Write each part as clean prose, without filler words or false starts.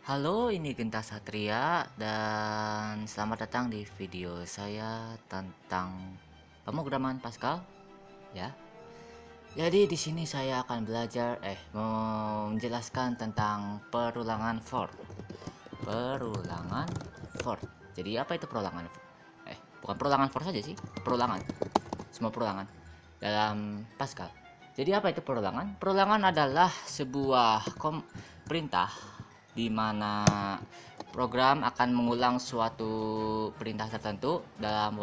Halo, ini Genta Satria dan selamat datang di video saya tentang pemrograman Pascal ya. Jadi di sini saya akan belajar menjelaskan tentang perulangan for. Perulangan for. Jadi apa itu perulangan? Bukan perulangan for saja sih, perulangan. Semua perulangan dalam Pascal. Jadi apa itu perulangan? Perulangan adalah sebuah perintah di mana program akan mengulang suatu perintah tertentu dalam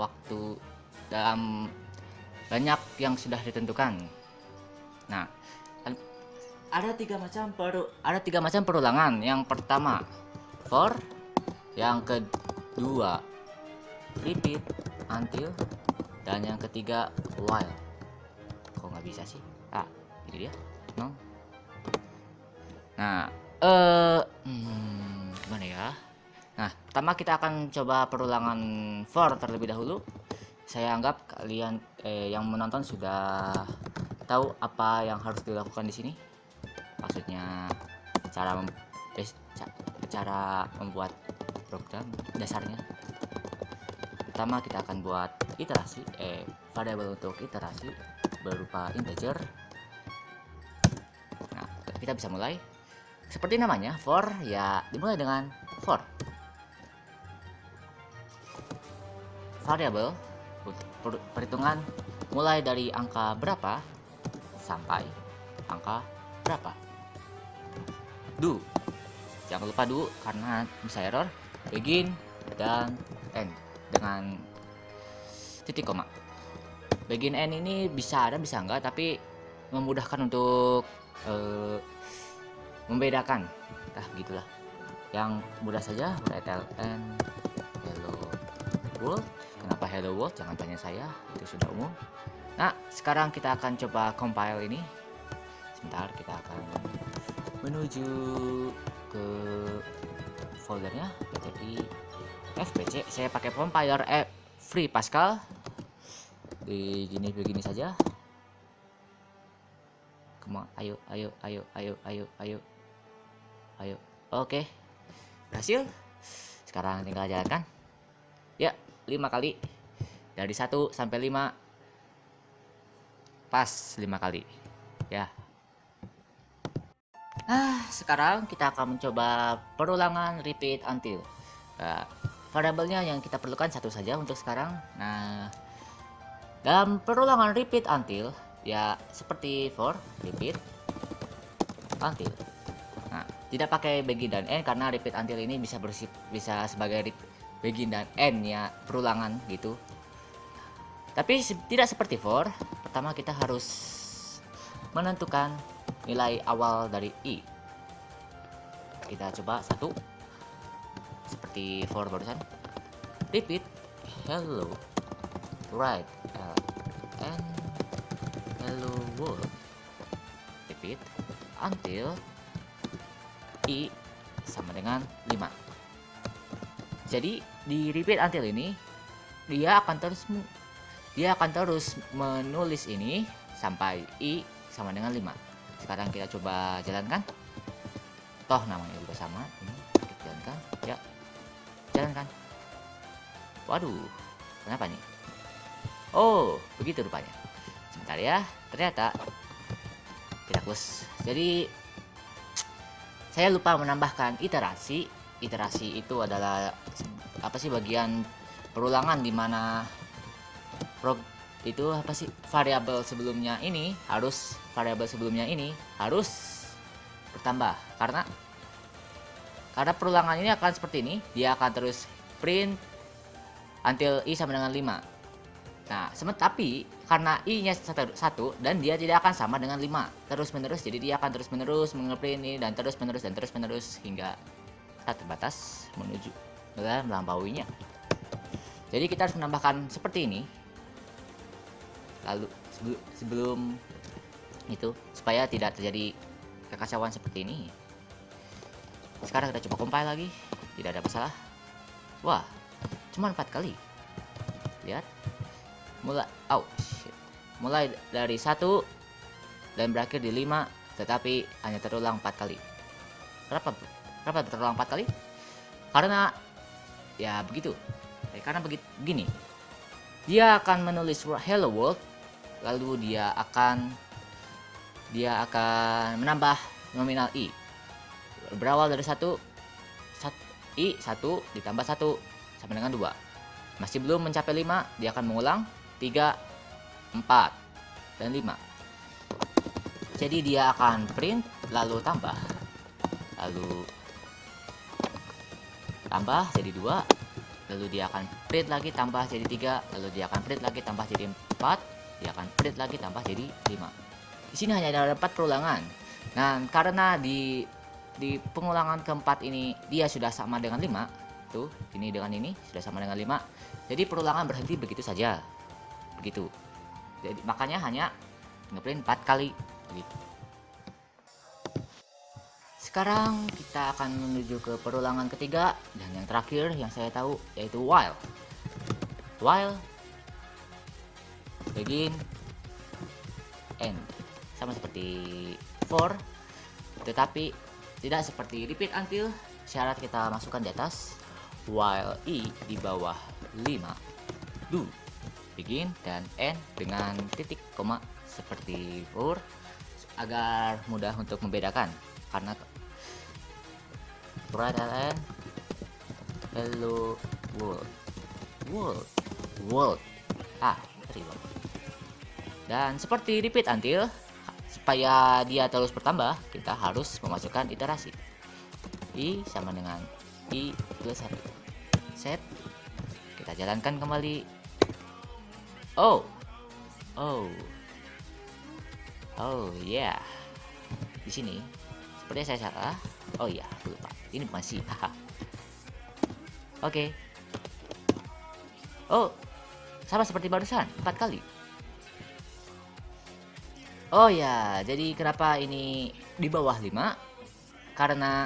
banyak yang sudah ditentukan. Nah, ada tiga macam perulangan. Yang pertama for, yang kedua repeat, until, dan yang ketiga while. Kok nggak bisa sih? Ini dia. No. Nah, gimana ya? Nah, pertama kita akan coba perulangan for terlebih dahulu. Saya anggap kalian yang menonton sudah tahu apa yang harus dilakukan di sini. Maksudnya cara membuat program dasarnya. Pertama kita akan buat iterasi variabel untuk iterasi berupa integer. Nah, kita bisa mulai. Seperti namanya, for ya dimulai dengan for. Variabel perhitungan mulai dari angka berapa sampai angka berapa. Do, jangan lupa do karena bisa error. Begin dan end dengan titik koma. Begin end ini bisa ada bisa enggak, tapi memudahkan untuk membedakan. Gitulah. Yang mudah saja, ln hello world. Kenapa hello world? Jangan tanya saya, itu sudah umum. Nah, sekarang kita akan coba compile ini. Sebentar, kita akan menuju ke foldernya pti fpc. Saya pakai compiler free Pascal. Begini saja. Ayo. Oke, berhasil. Sekarang tinggal jalankan. Ya, 5 kali. Dari 1 sampai 5. Pas 5 kali. Ya. Sekarang kita akan mencoba perulangan repeat until. Variabelnya yang kita perlukan satu saja untuk sekarang. Nah, dalam perulangan repeat until ya seperti for, repeat until. Nah, tidak pakai begin dan end karena repeat until ini bisa sebagai begin dan end ya, perulangan gitu. Tapi tidak seperti for. Pertama kita harus menentukan nilai awal dari i. Kita coba 1 seperti for barusan. Repeat hello right and hello world. Repeat until i sama dengan 5. Jadi di repeat until ini dia akan terus menulis ini sampai i sama dengan 5. Sekarang kita coba jalankan. Toh namanya juga sama. Ini kita jalankan. Ya. Jalankan. Waduh, kenapa nih? Oh, begitu rupanya. Sebentar ya. Ternyata tidak close. Jadi saya lupa menambahkan iterasi. Iterasi itu adalah apa sih, bagian perulangan di mana variabel sebelumnya ini harus bertambah karena perulangan ini akan seperti ini. Dia akan terus print until i sama dengan 5. Nah, tapi karena i-nya 1 dan dia tidak akan sama dengan 5 terus-menerus, jadi dia akan terus-menerus mengeprint ini dan terus-menerus hingga terbatas menuju melampauinya. Jadi kita harus menambahkan seperti ini. Lalu sebelum itu supaya tidak terjadi kekacauan seperti ini. Sekarang kita coba compile lagi. Tidak ada masalah. Wah, cuma 4 kali. Lihat. Mulai dari 1 dan berakhir di 5, tetapi hanya terulang 4 kali. Kenapa terulang 4 kali? Karena ya begitu. Karena begini. Dia akan menulis hello world, lalu dia akan menambah nominal i. Berawal dari i 1 ditambah 1 sama dengan 2. Masih belum mencapai 5, dia akan mengulang 3, 4, dan 5. Jadi dia akan print, lalu tambah jadi 2, lalu dia akan print lagi tambah jadi 3, lalu dia akan print lagi tambah jadi 4, dia akan print lagi tambah jadi 5. Di sini hanya ada 4 perulangan. Nah, karena di pengulangan keempat ini dia sudah sama dengan 5, tuh, ini dengan ini sudah sama dengan 5. Jadi perulangan berhenti begitu saja. Begitu. Jadi makanya hanya ngeprint 4 kali begitu. Sekarang kita akan menuju ke perulangan ketiga dan yang terakhir yang saya tahu yaitu while. While, begin, end. Sama seperti for, tetapi tidak seperti repeat until. Syarat kita masukkan di atas. While i di bawah 5, do, begin, dan end dengan titik koma seperti for, agar mudah untuk membedakan. Karena perhatian hello world terima. Dan seperti repeat until, supaya dia terus bertambah, kita harus memasukkan iterasi. I sama dengan i plus 1. Set. Kita jalankan kembali. Oh yeah. Di sini seperti saya salah. Oh iya, lupa. Ini masih. Oke. Oh, sama seperti barusan, 4 kali. Oh ya, jadi kenapa ini di bawah 5? Karena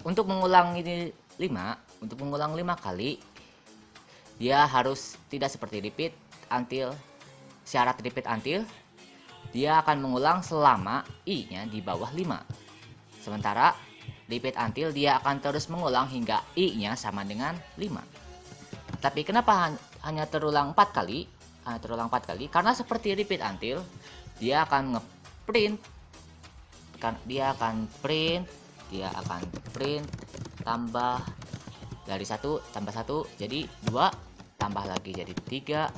untuk mengulang 5 kali, dia harus tidak seperti repeat until. Syarat repeat until, dia akan mengulang selama i-nya di bawah 5. Sementara repeat until dia akan terus mengulang hingga i-nya sama dengan 5. Tapi kenapa hanya terulang 4 kali? Karena seperti repeat until, dia akan ngeprint, dia akan print tambah dari 1 tambah 1 jadi 2, tambah lagi jadi 3,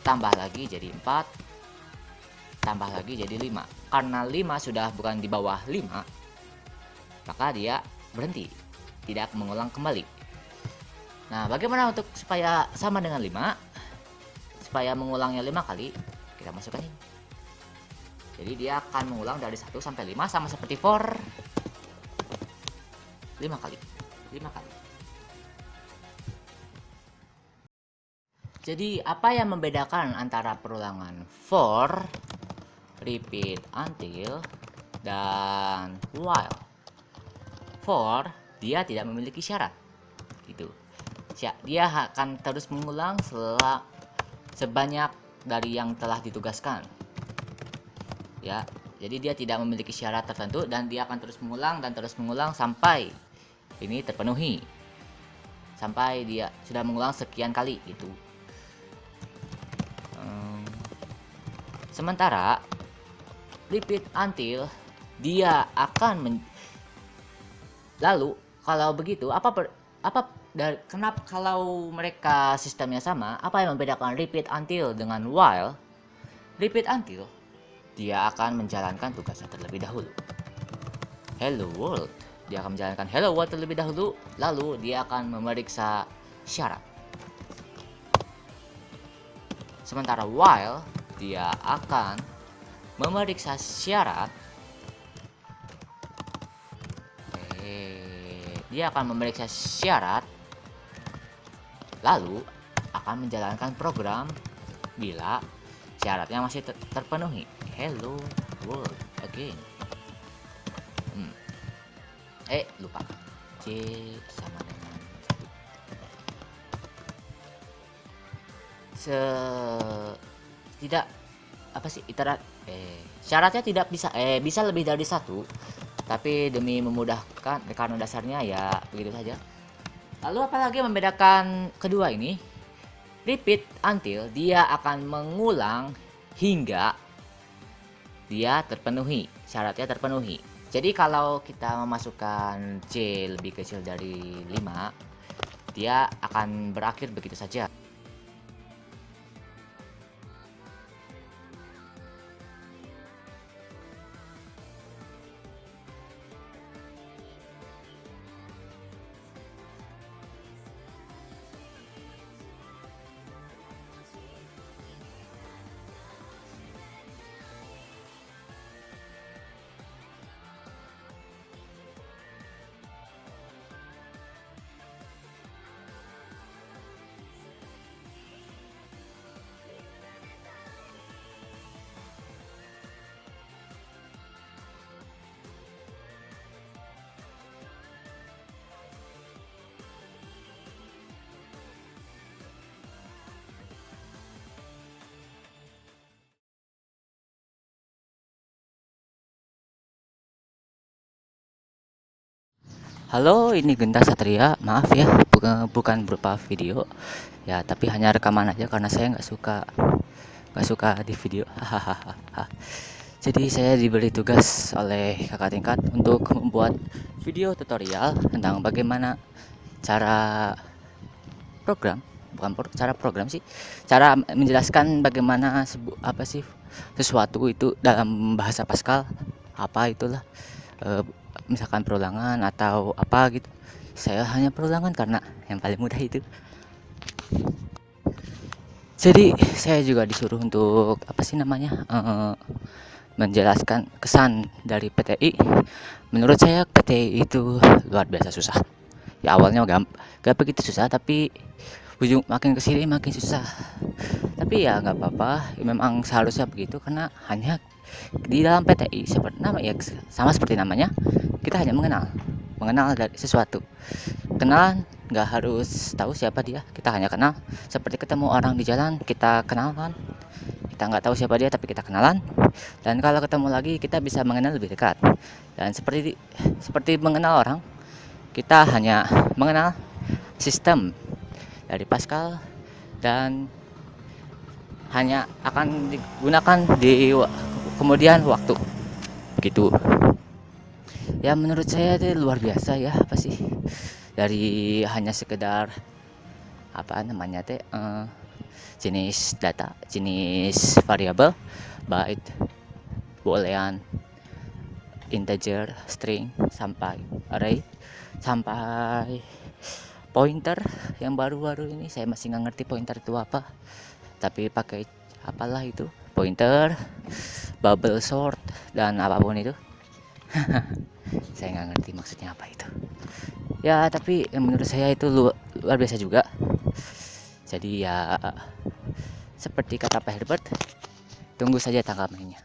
tambah lagi jadi 4, tambah lagi jadi 5. Karena 5 sudah bukan di bawah 5, maka dia berhenti, tidak mengulang kembali. Nah, bagaimana untuk supaya sama dengan 5? Supaya mengulangnya 5 kali, kita masukkan ini. Jadi dia akan mengulang dari 1 sampai 5 sama seperti for. 5 kali. Jadi apa yang membedakan antara perulangan for, repeat until, dan while? For, dia tidak memiliki syarat. Gitu. Dia akan terus mengulang sebanyak dari yang telah ditugaskan. Ya, jadi dia tidak memiliki syarat tertentu dan dia akan terus mengulang sampai ini terpenuhi. Sampai dia sudah mengulang sekian kali gitu. Sementara repeat until, dia akan lalu kalau begitu kenapa kalau mereka sistemnya sama, apa yang membedakan repeat until dengan while? Repeat until, dia akan menjalankan tugasnya terlebih dahulu. Hello world, dia akan menjalankan hello world terlebih dahulu, lalu dia akan memeriksa syarat. Sementara while, dia akan memeriksa syarat. Dia akan memeriksa syarat, lalu akan menjalankan program bila syaratnya masih terpenuhi. Hello world again. Lupa. C sama dengan tidak apa sih iterat syaratnya tidak bisa bisa lebih dari 1, tapi demi memudahkan karena dasarnya ya begitu saja. Lalu apalagi yang membedakan kedua ini? Repeat until dia akan mengulang hingga dia terpenuhi, syaratnya terpenuhi. Jadi kalau kita memasukkan C lebih kecil dari 5, dia akan berakhir begitu saja. Halo, ini Genta Satria. Maaf ya, bukan berupa video ya, tapi hanya rekaman aja karena saya nggak suka di video. Hahaha. Jadi saya diberi tugas oleh kakak tingkat untuk membuat video tutorial tentang bagaimana cara program, cara program sih, cara menjelaskan bagaimana apa sih sesuatu itu dalam bahasa Pascal, apa itulah. eh, Misalkan perulangan atau apa gitu. Saya hanya perulangan karena yang paling mudah itu. Jadi saya juga disuruh untuk apa sih namanya, menjelaskan kesan dari PTI. Menurut saya PTI itu luar biasa susah. Ya awalnya gak begitu susah, tapi ujung makin kesini makin susah. Tapi ya nggak apa-apa, memang seharusnya begitu karena hanya di dalam PTI seperti nama ya, sama seperti namanya, kita hanya mengenal dari sesuatu. Kenalan nggak harus tahu siapa dia, kita hanya kenal. Seperti ketemu orang di jalan, kita kenalan. Kita nggak tahu siapa dia tapi kita kenalan. Dan kalau ketemu lagi kita bisa mengenal lebih dekat. Dan seperti mengenal orang, kita hanya mengenal sistem dari Pascal dan hanya akan digunakan di kemudian waktu begitu. Ya menurut saya itu luar biasa ya, apa sih, dari hanya sekedar apa namanya jenis data, jenis variabel, byte, boolean, integer, string, sampai array, sampai pointer. Yang baru-baru ini saya masih nggak ngerti pointer itu apa, tapi pakai apalah itu pointer, bubble sort, dan apapun itu. Saya nggak ngerti maksudnya apa itu ya, tapi menurut saya itu luar biasa juga. Jadi ya seperti kata Pak Herbert, tunggu saja tanggal mainnya.